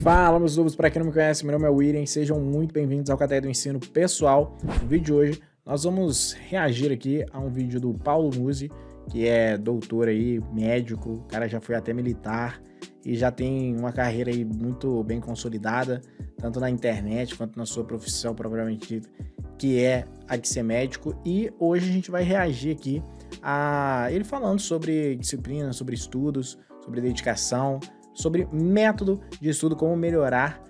Fala, meus lobos, para quem não me conhece, meu nome é William, sejam muito bem-vindos ao Cateia do Ensino Pessoal. No vídeo de hoje, nós vamos reagir aqui a um vídeo do Paulo Musi, que é doutor aí, médico, o cara já foi até militar e já tem uma carreira aí muito bem consolidada, tanto na internet quanto na sua profissão, propriamente dita, que é a de ser médico. E hoje a gente vai reagir aqui a ele falando sobre disciplina, sobre estudos, sobre dedicação, sobre método de estudo, como melhorar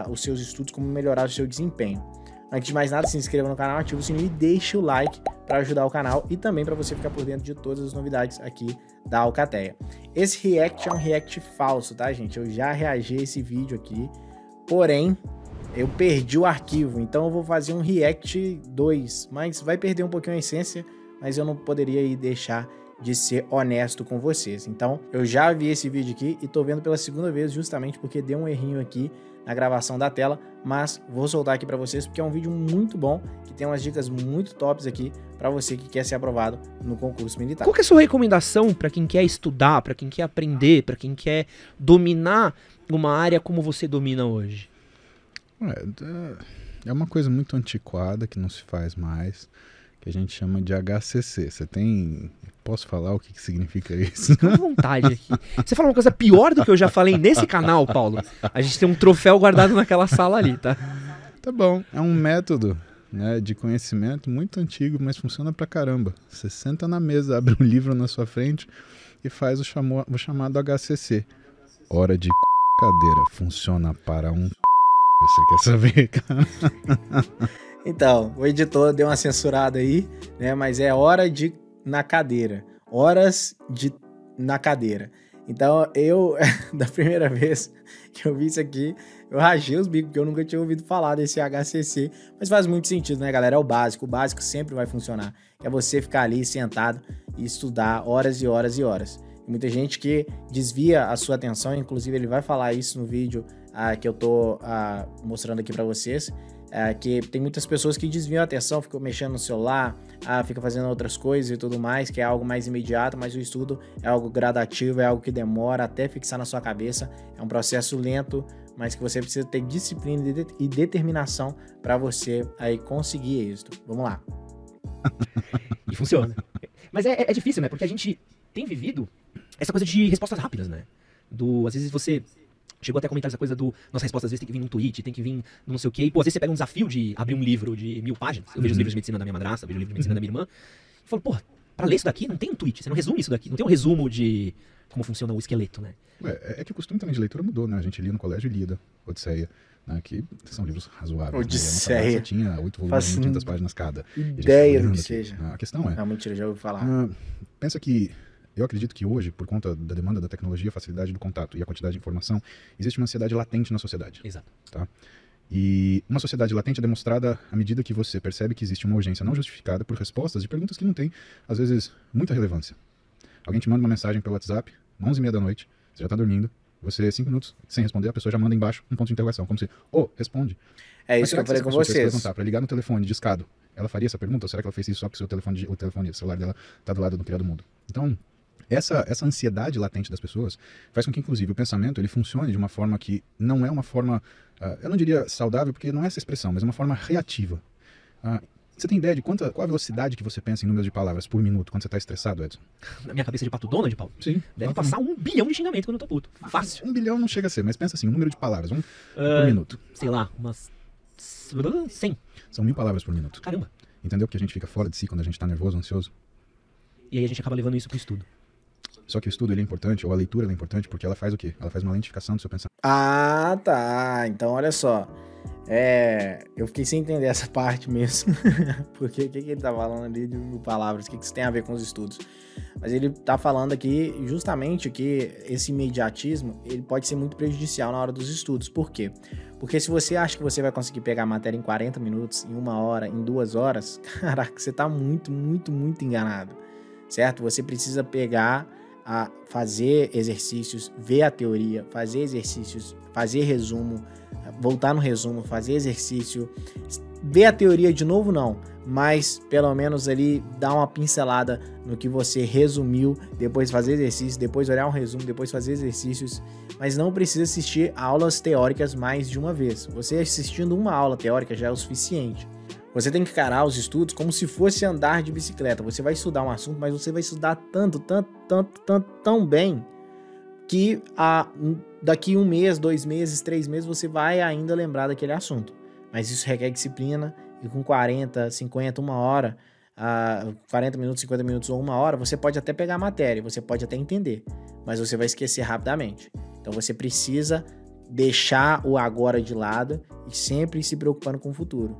os seus estudos, como melhorar o seu desempenho. Antes de mais nada, se inscreva no canal, ative o sininho e deixe o like para ajudar o canal e também para você ficar por dentro de todas as novidades aqui da Alcateia. Esse react é um react falso, tá, gente? Eu já reagi a esse vídeo aqui, porém, eu perdi o arquivo, então eu vou fazer um react 2, mas vai perder um pouquinho a essência, mas eu não poderia aí deixar de ser honesto com vocês. Então, eu já vi esse vídeo aqui e tô vendo pela segunda vez justamente porque deu um errinho aqui na gravação da tela, mas vou soltar aqui para vocês porque é um vídeo muito bom, que tem umas dicas muito tops aqui para você que quer ser aprovado no concurso militar. Qual que é a sua recomendação para quem quer estudar, para quem quer aprender, para quem quer dominar uma área como você domina hoje? É uma coisa muito antiquada que não se faz mais, que a gente chama de HCC. Você tem... Posso falar o que significa isso? Fica à vontade aqui. Você fala uma coisa pior do que eu já falei nesse canal, Paulo? A gente tem um troféu guardado naquela sala ali, tá? Tá bom. É um método, né, de conhecimento muito antigo, mas funciona pra caramba. Você senta na mesa, abre um livro na sua frente e faz o chamado HCC. Hora de cadeira. Funciona para um... Você quer saber, cara? Então, o editor deu uma censurada aí, né? Mas é hora de na cadeira. Horas de na cadeira. Então, eu, da primeira vez que eu vi isso aqui, eu rachei os bicos, porque eu nunca tinha ouvido falar desse HCC. Mas faz muito sentido, né, galera? É o básico sempre vai funcionar. É você ficar ali sentado e estudar horas e horas e horas. E muita gente que desvia a sua atenção, inclusive ele vai falar isso no vídeo que eu tô mostrando aqui pra vocês, que tem muitas pessoas que desviam a atenção, ficam mexendo no celular, ficam fazendo outras coisas e tudo mais, que é algo mais imediato, mas o estudo é algo gradativo, é algo que demora até fixar na sua cabeça, é um processo lento, mas que você precisa ter disciplina e determinação para você aí conseguir êxito. Vamos lá. E funciona. Mas é difícil, né? Porque a gente tem vivido essa coisa de respostas rápidas, né? Às vezes você... Chegou até a comentar essa coisa nossa resposta às vezes tem que vir num tweet, tem que vir não sei o quê. E, pô, às vezes você pega um desafio de abrir um livro de 1000 páginas. Eu vejo os livros de medicina da minha madrasta, vejo o livro de medicina da minha irmã. E falo, pô, pra ler isso daqui não tem um tweet, você não resume isso daqui. Não tem um resumo de como funciona o esqueleto, né? É que o costume também de leitura mudou, né? A gente lia no colégio Ilíada, Odisseia, né? Que são livros razoáveis. Odisseia. Né? Tinha 8 volumes, 200 páginas cada. Ideia do que seja. A questão é... Não, mentira, já ouvi falar. Pensa que... Eu acredito que hoje, por conta da demanda da tecnologia, a facilidade do contato e a quantidade de informação, existe uma ansiedade latente na sociedade. Exato. Tá? E uma sociedade latente é demonstrada à medida que você percebe que existe uma urgência não justificada por respostas de perguntas que não têm, às vezes, muita relevância. Alguém te manda uma mensagem pelo WhatsApp, 11h30 da noite, você já está dormindo, você, 5 minutos sem responder, a pessoa já manda embaixo um ponto de interrogação, como se, responde. É isso que eu falei com vocês. Para ligar no telefone discado, ela faria essa pergunta? Ou será que ela fez isso só porque o celular dela está do lado do criado mudo? Então... Essa ansiedade latente das pessoas faz com que, inclusive, o pensamento ele funcione de uma forma que não é uma forma, eu não diria saudável, porque não é essa expressão, mas é uma forma reativa. Você tem ideia de qual a velocidade que você pensa em números de palavras por minuto quando você está estressado, Edson? Na minha cabeça de pato Donald, Paulo? Sim. Deve passar 1 bilhão de xingamento quando eu tô puto. Fácil. 1 bilhão não chega a ser, mas pensa assim, um número de palavras, por minuto. Sei lá, umas 100. São 1000 palavras por minuto. Caramba. Entendeu? Porque a gente fica fora de si quando a gente está nervoso, ansioso. E aí a gente acaba levando isso pro estudo. Só que o estudo ele é importante, ou a leitura é importante, porque ela faz o quê? Ela faz uma lentificação do seu pensamento. Ah, tá. Então, olha só. Eu fiquei sem entender essa parte mesmo. Porque o que ele tá falando ali de 1000 palavras? O que isso tem a ver com os estudos? Mas ele tá falando aqui justamente que esse imediatismo ele pode ser muito prejudicial na hora dos estudos. Por quê? Porque se você acha que você vai conseguir pegar a matéria em 40 minutos, em 1 hora, em 2 horas, caraca, você tá muito, muito, muito enganado. Certo? Você precisa pegar... fazer exercícios, ver a teoria, fazer exercícios, fazer resumo, voltar no resumo, fazer exercício, ver a teoria de novo, não. Mas pelo menos ali dar uma pincelada no que você resumiu, depois fazer exercícios, depois olhar um resumo, depois fazer exercícios. Mas não precisa assistir aulas teóricas mais de uma vez. Você assistindo uma aula teórica já é o suficiente. Você tem que encarar os estudos como se fosse andar de bicicleta. Você vai estudar um assunto, mas você vai estudar tão bem que daqui 1 mês, 2 meses, 3 meses, você vai ainda lembrar daquele assunto. Mas isso requer disciplina, e com 40, 50, 1 hora, 40 minutos, 50 minutos ou 1 hora, você pode até pegar a matéria, você pode até entender, mas você vai esquecer rapidamente. Então você precisa deixar o agora de lado e sempre se preocupando com o futuro.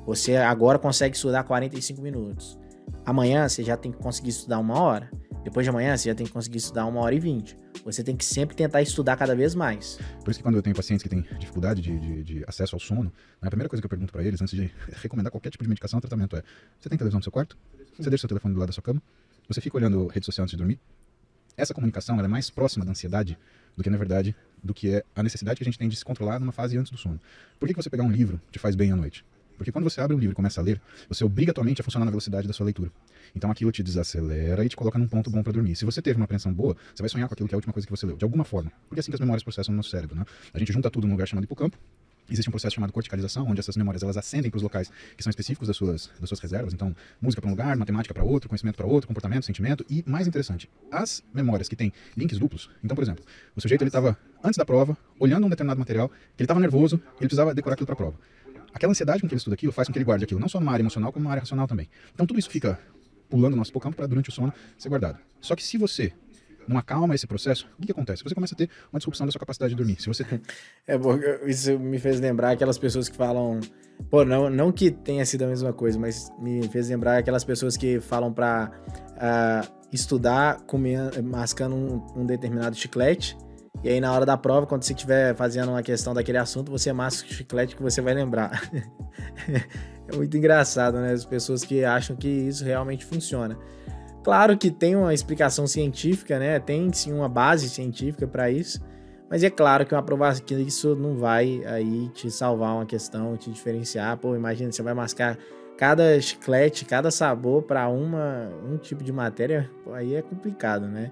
Você agora consegue estudar 45 minutos. Amanhã você já tem que conseguir estudar 1 hora. Depois de amanhã você já tem que conseguir estudar 1h20. Você tem que sempre tentar estudar cada vez mais. Por isso que quando eu tenho pacientes que têm dificuldade de acesso ao sono, a primeira coisa que eu pergunto para eles, antes de recomendar qualquer tipo de medicação ou tratamento é: você tem televisão no seu quarto? Você deixa seu telefone do lado da sua cama? Você fica olhando rede social antes de dormir? Essa comunicação ela é mais próxima da ansiedade do que, na verdade, do que é a necessidade que a gente tem de se controlar numa fase antes do sono. Por que você pegar um livro te faz bem à noite? Porque quando você abre um livro e começa a ler, você obriga a tua mente a funcionar na velocidade da sua leitura. Então aquilo te desacelera e te coloca num ponto bom para dormir. Se você teve uma apreensão boa, você vai sonhar com aquilo que é a última coisa que você leu, de alguma forma. Porque é assim que as memórias processam no nosso cérebro, né? A gente junta tudo num lugar chamado hipocampo. Existe um processo chamado corticalização, onde essas memórias elas ascendem para os locais que são específicos das suas reservas. Então, música para um lugar, matemática para outro, conhecimento para outro, comportamento, sentimento. E, mais interessante, as memórias que têm links duplos. Então, por exemplo, o sujeito ele estava, antes da prova, olhando um determinado material, que ele estava nervoso, ele precisava decorar aquilo para a prova. Aquela ansiedade com que ele estuda aquilo faz com que ele guarde aquilo, não só numa área emocional, como numa área racional também. Então, tudo isso fica pulando no nosso hipocampo para, durante o sono, ser guardado. Só que se você não acalma esse processo, o que acontece? Você começa a ter uma disrupção da sua capacidade de dormir. Se você... Isso me fez lembrar aquelas pessoas que falam... Pô, não que tenha sido a mesma coisa, mas me fez lembrar aquelas pessoas que falam pra estudar mascando um determinado chiclete, e aí na hora da prova, quando você estiver fazendo uma questão daquele assunto, você masca o chiclete que você vai lembrar. É muito engraçado, né? As pessoas que acham que isso realmente funciona. Claro que tem uma explicação científica, né? Tem sim uma base científica para isso, mas é claro que uma aprovação que isso não vai aí te salvar uma questão, te diferenciar. Pô, imagina, você vai mascar cada chiclete, cada sabor para um tipo de matéria, pô, aí é complicado, né?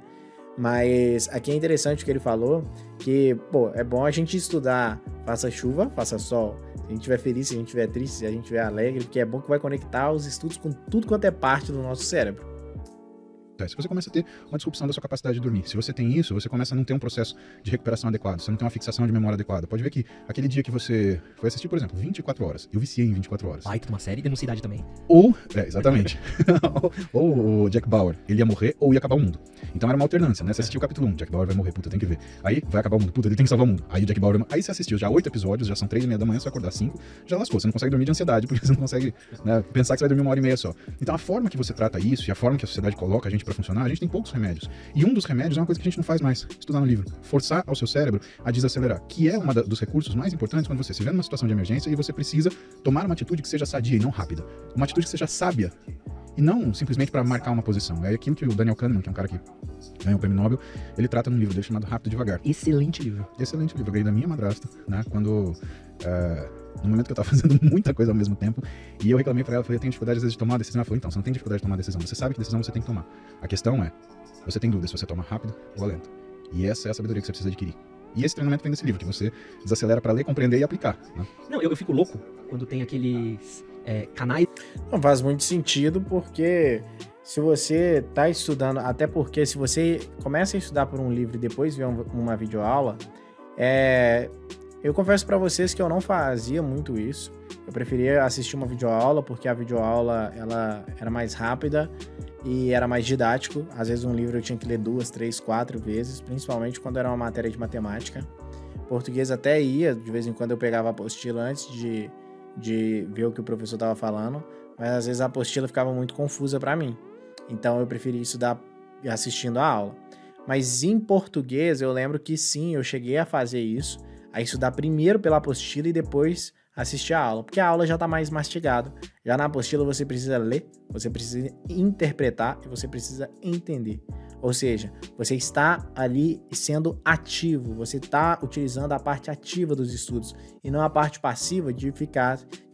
Mas aqui é interessante o que ele falou, que, pô, é bom a gente estudar, faça chuva, faça sol. Se a gente estiver feliz, se a gente estiver triste, se a gente estiver alegre, porque é bom que vai conectar os estudos com tudo quanto é parte do nosso cérebro. Se você começa a ter uma disrupção da sua capacidade de dormir, se você tem isso, você começa a não ter um processo de recuperação adequado, você não tem uma fixação de memória adequada. Pode ver que aquele dia que você foi assistir, por exemplo, 24 horas, eu viciei em 24 horas. Baita uma série e denuncia idade também. Ou, exatamente, ou o Jack Bauer, ele ia morrer ou ia acabar o mundo. Então era uma alternância, né? Você assistiu o capítulo 1, Jack Bauer vai morrer, puta, tem que ver. Aí vai acabar o mundo, puta, ele tem que salvar o mundo. Aí o Jack Bauer, aí você assistiu já 8 episódios, já são 3:30 da manhã, você vai acordar 5, já lascou, você não consegue dormir de ansiedade, porque você não consegue, né, pensar que você vai dormir 1h30 só. Então a forma que você trata isso e a forma que a sociedade coloca a gente pra funcionar, a gente tem poucos remédios. E um dos remédios é uma coisa que a gente não faz mais, estudar no livro. Forçar ao seu cérebro a desacelerar, que é um dos recursos mais importantes quando você se vê numa situação de emergência e você precisa tomar uma atitude que seja sadia e não rápida. Uma atitude que seja sábia. E não simplesmente para marcar uma posição. É aquilo que o Daniel Kahneman, que é um cara que ganhou o prêmio Nobel, ele trata num livro dele chamado Rápido e Devagar. Excelente livro. Excelente livro. Eu ganhei da minha madrasta, né? Quando... no momento que eu tava fazendo muita coisa ao mesmo tempo, e eu reclamei pra ela, falei, eu tenho dificuldade às vezes de tomar uma decisão. Ela falou, então, você não tem dificuldade de tomar decisão, você sabe que decisão você tem que tomar. A questão é, você tem dúvida se você toma rápido ou lento. E essa é a sabedoria que você precisa adquirir. E esse treinamento vem desse livro, que você desacelera pra ler, compreender e aplicar, né? Não, eu fico louco quando tem aqueles canais... Não faz muito sentido, porque se você tá estudando, até porque se você começa a estudar por um livro e depois vê uma videoaula, eu confesso pra vocês que eu não fazia muito isso. Eu preferia assistir uma videoaula, porque a videoaula ela era mais rápida e era mais didático. Às vezes um livro eu tinha que ler 2, 3, 4 vezes, principalmente quando era uma matéria de matemática. Português até ia, de vez em quando eu pegava a apostila antes de ver o que o professor estava falando, mas às vezes a apostila ficava muito confusa para mim. Então eu preferia estudar assistindo a aula. Mas em português eu lembro que sim, eu cheguei a fazer isso, a estudar primeiro pela apostila e depois assistir a aula, porque a aula já está mais mastigada. Já na apostila você precisa ler, você precisa interpretar e você precisa entender. Ou seja, você está ali sendo ativo, você está utilizando a parte ativa dos estudos e não a parte passiva de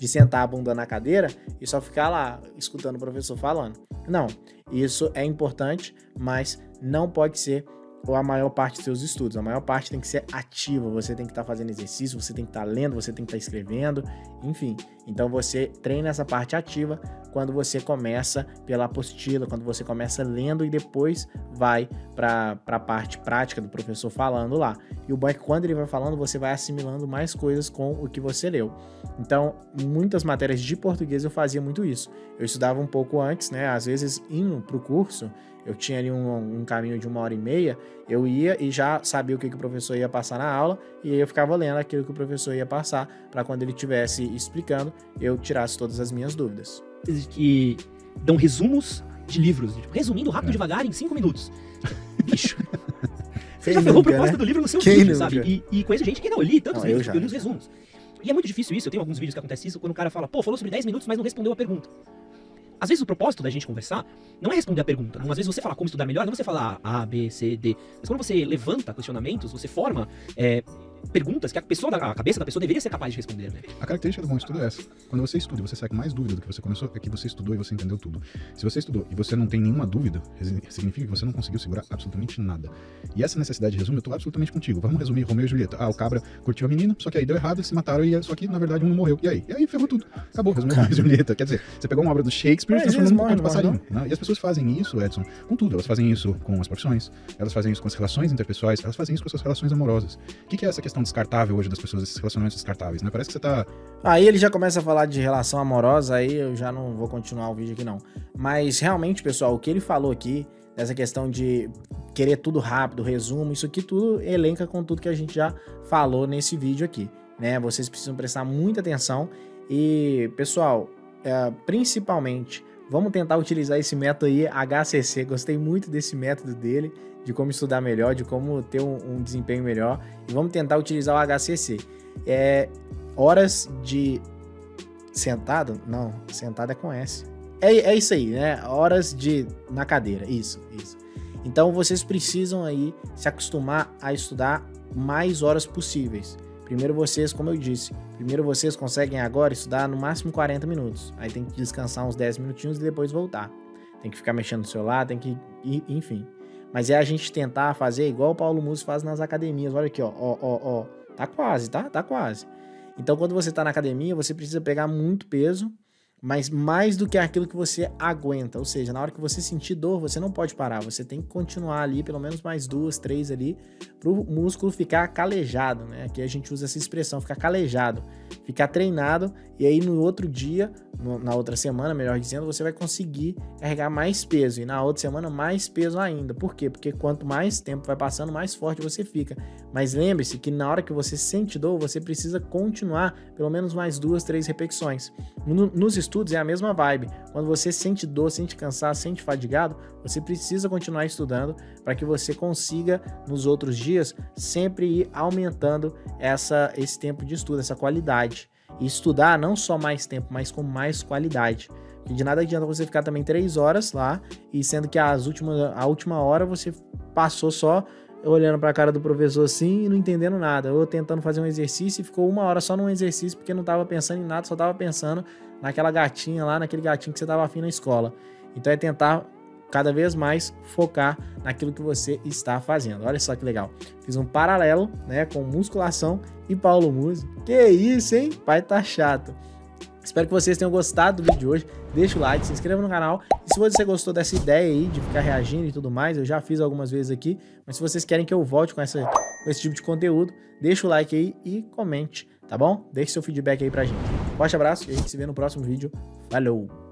sentar a bunda na cadeira e só ficar lá escutando o professor falando. Não, isso é importante, mas não pode ser a maior parte dos seus estudos. A maior parte tem que ser ativa, você tem que estar fazendo exercício, você tem que estar lendo, você tem que estar escrevendo, enfim. Então você treina essa parte ativa quando você começa pela apostila, quando você começa lendo e depois vai para a parte prática do professor falando lá. E o bom é que quando ele vai falando, você vai assimilando mais coisas com o que você leu. Então, muitas matérias de português eu fazia muito isso. Eu estudava um pouco antes, né? Às vezes, indo para o curso, eu tinha ali um caminho de 1h30, eu ia e já sabia o que o professor ia passar na aula, e aí eu ficava lendo aquilo que o professor ia passar, para quando ele estivesse explicando, eu tirasse todas as minhas dúvidas. Que dão resumos de livros, tipo, resumindo rápido, devagar, em 5 minutos. Bicho, você já ferrou a proposta do livro no seu vídeo, sabe? E conheço gente que não, eu li tantos livros, eu li os resumos. E é muito difícil isso, eu tenho alguns vídeos que acontece isso, quando o cara fala, pô, falou sobre 10 minutos, mas não respondeu a pergunta. Às vezes o propósito da gente conversar não é responder a pergunta. Às vezes você falar como estudar melhor, não é você falar A, B, C, D. Mas quando você levanta questionamentos, você forma perguntas que a cabeça da pessoa deveria ser capaz de responder, né? A característica do bom estudo é essa. Quando você estuda e você sai com mais dúvida do que você começou, é que você estudou e você entendeu tudo. Se você estudou e você não tem nenhuma dúvida, significa que você não conseguiu segurar absolutamente nada. E essa necessidade de resumo, eu tô absolutamente contigo. Vamos resumir Romeu e Julieta. O cabra curtiu a menina, só que aí deu errado, eles se mataram, só que na verdade um morreu. E aí ferrou tudo. Acabou, resumiu Romeu e Julieta. Quer dizer, você pegou uma obra do Shakespeare e transformou num conto de passarinho. Né? E as pessoas fazem isso, Edson, com tudo. Elas fazem isso com as profissões, elas fazem isso com as relações interpessoais, elas fazem isso com as suas relações amorosas. O que é essa questão descartável hoje das pessoas, esses relacionamentos descartáveis, né? Parece que você tá... Aí ele já começa a falar de relação amorosa, aí eu já não vou continuar o vídeo aqui não. Mas realmente, pessoal, o que ele falou aqui, dessa questão de querer tudo rápido, resumo, isso aqui tudo elenca com tudo que a gente já falou nesse vídeo aqui, né? Vocês precisam prestar muita atenção e, pessoal, principalmente, vamos tentar utilizar esse método aí, HCC, gostei muito desse método dele, de como estudar melhor, de como ter um desempenho melhor, e vamos tentar utilizar o HCC. Horas de... Sentado? Não, sentado é com S. É isso aí, né? Horas de... na cadeira, isso. Então vocês precisam aí se acostumar a estudar mais horas possíveis. Primeiro vocês, como eu disse, vocês conseguem agora estudar no máximo 40 minutos. Aí tem que descansar uns 10 minutinhos e depois voltar. Tem que ficar mexendo no celular, tem que... enfim. Mas é a gente tentar fazer igual o Paulo Musi faz nas academias. Olha aqui, ó. Tá quase, tá? Tá quase. Então, quando você tá na academia, você precisa pegar muito peso, mas mais do que aquilo que você aguenta. Ou seja, na hora que você sentir dor, você não pode parar. Você tem que continuar ali, pelo menos mais 2, 3 ali, pro músculo ficar calejado, né? Aqui a gente usa essa expressão, ficar calejado, ficar treinado, e aí no outro dia, na outra semana, melhor dizendo, você vai conseguir carregar mais peso, e na outra semana mais peso ainda. Por quê? Porque quanto mais tempo vai passando, mais forte você fica. Mas lembre-se que na hora que você sente dor, você precisa continuar pelo menos mais 2, 3 repetições. Nos estudos é a mesma vibe. Quando você sente dor, sente cansaço, sente fadigado, você precisa continuar estudando para que você consiga, nos outros dias, sempre ir aumentando esse tempo de estudo, essa qualidade. E estudar não só mais tempo, mas com mais qualidade. E de nada adianta você ficar também 3 horas lá, e sendo que a última hora você passou só olhando para a cara do professor assim e não entendendo nada, ou tentando fazer um exercício e ficou 1 hora só num exercício porque não estava pensando em nada, só estava pensando naquela gatinha lá, naquele gatinho que você estava afim na escola. Então é tentar cada vez mais focar naquilo que você está fazendo. Olha só que legal. Fiz um paralelo, né, com musculação e Paulo Musi. Que isso, hein? Pai tá chato. Espero que vocês tenham gostado do vídeo de hoje. Deixa o like, se inscreva no canal. E se você gostou dessa ideia aí de ficar reagindo e tudo mais, eu já fiz algumas vezes aqui, mas se vocês querem que eu volte com esse tipo de conteúdo, deixa o like aí e comente, tá bom? Deixe seu feedback aí pra gente. Forte abraço e a gente se vê no próximo vídeo. Falou!